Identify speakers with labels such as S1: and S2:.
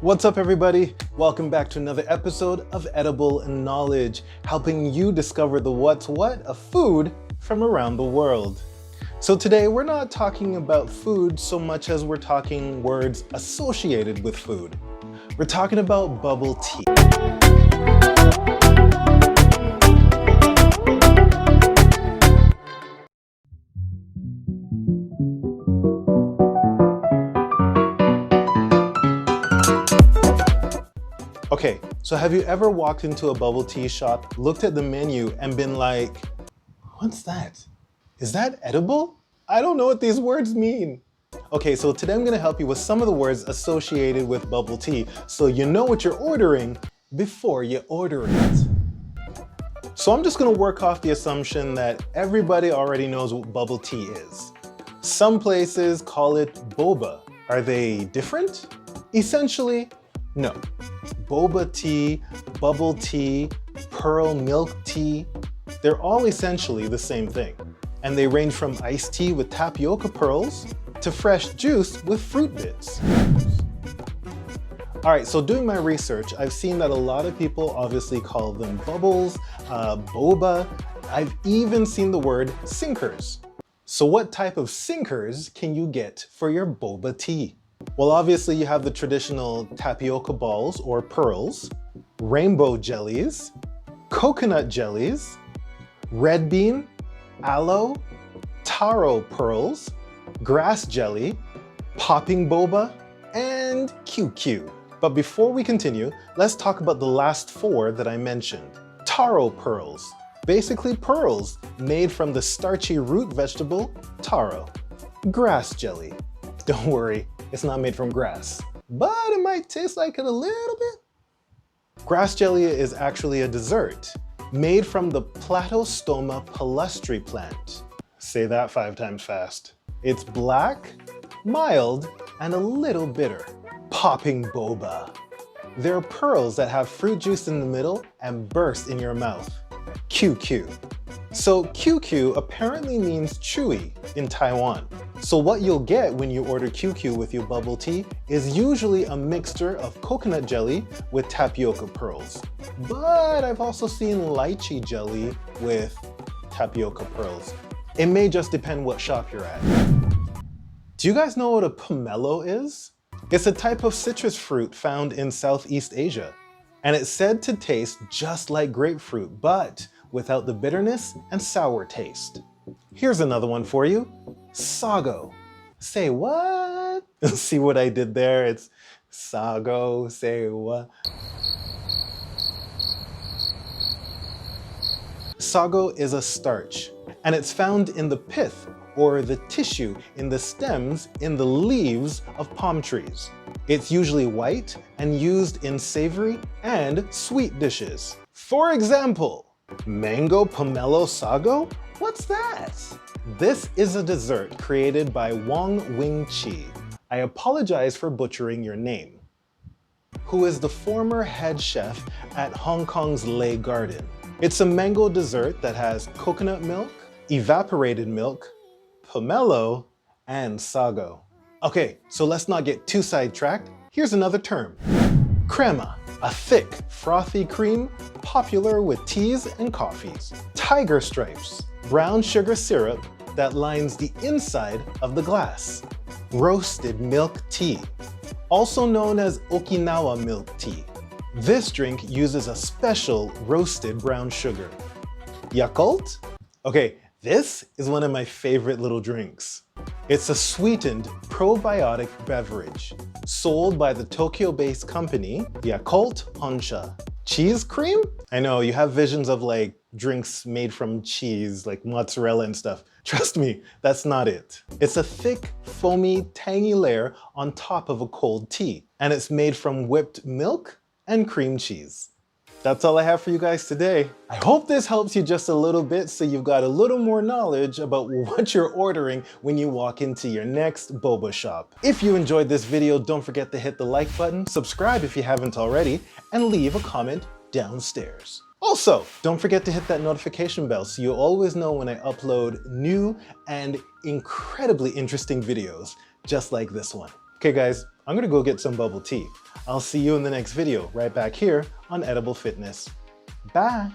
S1: What's up, everybody? Welcome back to another episode of Edible Knowledge, helping you discover the what's what of food from around the world. So today we're not talking about food so much as we're talking words associated with food. We're talking about bubble tea. Okay, so have you ever walked into a bubble tea shop, looked at the menu and been like, what's that? Is that edible? I don't know what these words mean. Okay, so today I'm gonna help you with some of the words associated with bubble tea so you know what you're ordering before you order it. So I'm just gonna work off the assumption that everybody already knows what bubble tea is. Some places call it boba. Are they different? Essentially, no. Boba tea, bubble tea, pearl milk tea, they're all essentially the same thing. And they range from iced tea with tapioca pearls to fresh juice with fruit bits. All right, so doing my research, I've seen that a lot of people obviously call them bubbles, boba. I've even seen the word sinkers. So what type of sinkers can you get for your boba tea? Well, obviously you have the traditional tapioca balls or pearls, rainbow jellies, coconut jellies, red bean, aloe, taro pearls, grass jelly, popping boba, and QQ. But before we continue, let's talk about the last four that I mentioned. Taro pearls, basically pearls made from the starchy root vegetable taro. Grass jelly, don't worry, it's not made from grass, but it might taste like it a little bit. Grass jelly is actually a dessert made from the Platystoma palustri plant. Say that 5 times fast. It's black, mild, and a little bitter. Popping boba. They're pearls that have fruit juice in the middle and burst in your mouth. QQ. So QQ apparently means chewy in Taiwan. So what you'll get when you order QQ with your bubble tea is usually a mixture of coconut jelly with tapioca pearls. But I've also seen lychee jelly with tapioca pearls. It may just depend what shop you're at. Do you guys know what a pomelo is? It's a type of citrus fruit found in Southeast Asia. And it's said to taste just like grapefruit, but without the bitterness and sour taste. Here's another one for you. Sago. Say what? See what I did there? It's sago, say what? Sago is a starch, and it's found in the pith, or the tissue in the stems in the leaves of palm trees. It's usually white and used in savory and sweet dishes. For example, mango pomelo sago? What's that? This is a dessert created by Wong Wing Chi. I apologize for butchering your name. Who is the former head chef at Hong Kong's Lei Garden. It's a mango dessert that has coconut milk, evaporated milk, pomelo, and sago. Okay, so let's not get too sidetracked. Here's another term. Crema, a thick, frothy cream popular with teas and coffees. Tiger stripes, brown sugar syrup that lines the inside of the glass. Roasted milk tea, also known as Okinawa milk tea. This drink uses a special roasted brown sugar. Yakult? Okay, this is one of my favorite little drinks. It's a sweetened probiotic beverage sold by the Tokyo-based company Yakult Honsha. Cheese cream? I know, you have visions of like drinks made from cheese, like mozzarella and stuff. Trust me, that's not it. It's a thick, foamy, tangy layer on top of a cold tea, and it's made from whipped milk and cream cheese. That's all I have for you guys today. I hope this helps you just a little bit so you've got a little more knowledge about what you're ordering when you walk into your next boba shop. If you enjoyed this video, don't forget to hit the like button, subscribe if you haven't already, and leave a comment downstairs. Also, don't forget to hit that notification bell so you'll always know when I upload new and incredibly interesting videos just like this one. Okay guys, I'm gonna go get some bubble tea. I'll see you in the next video right back here on Edible Fitness. Bye!